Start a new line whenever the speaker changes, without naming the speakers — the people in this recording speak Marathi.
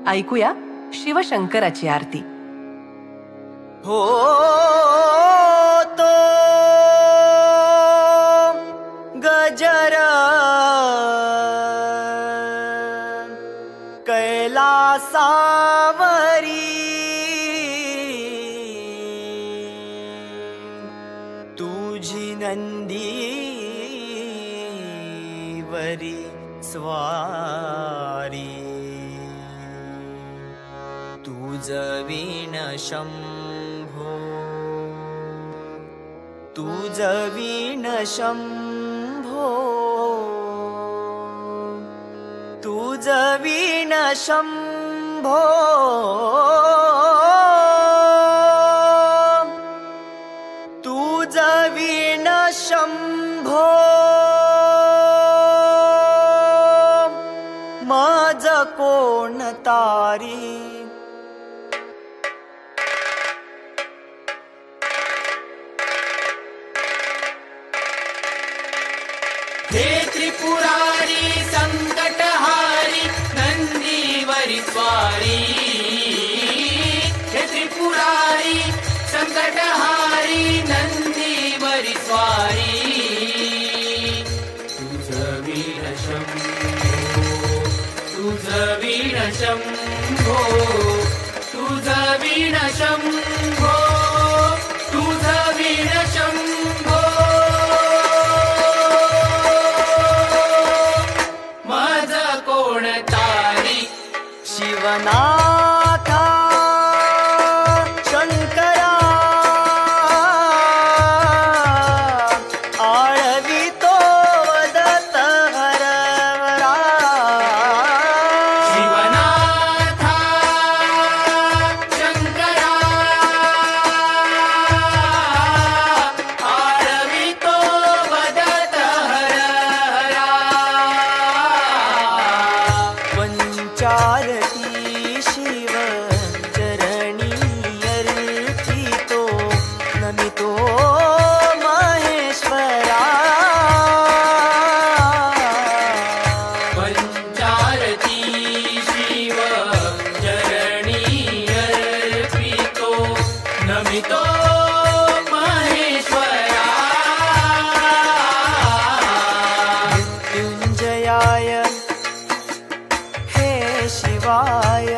ऐकूया शिवशंकराची आरती।
हो तो गजर कैलासावरी तुझी नंदीवरी स्वारी तुझ वीण शंभो तुझ वीण शंभो तुझ वीण शंभो तुझ वीण शंभो माझ कोण तारी
हे त्रिपुरारी संकटहारी नंदीवरी स्वारी। हे त्रिपुरारी संकटहारी नंदीवरी स्वारी तुझ वीण शंभो तुझ वीण शंभो तुझ वीण शंभो तुझ वीण शंभो
शिवनाथा शंकरा आळवितो वदत हरवरा।
शिवनाथा शंकरा आळवितो वदत हरहरा।
पंचारती शिव चरणी अर्पितो नमितो महेश्वरा।
पंचारती शिव चरणी अर्पितो नमितो महेश्वरा।
मृत्युंजयाय हे शिवाय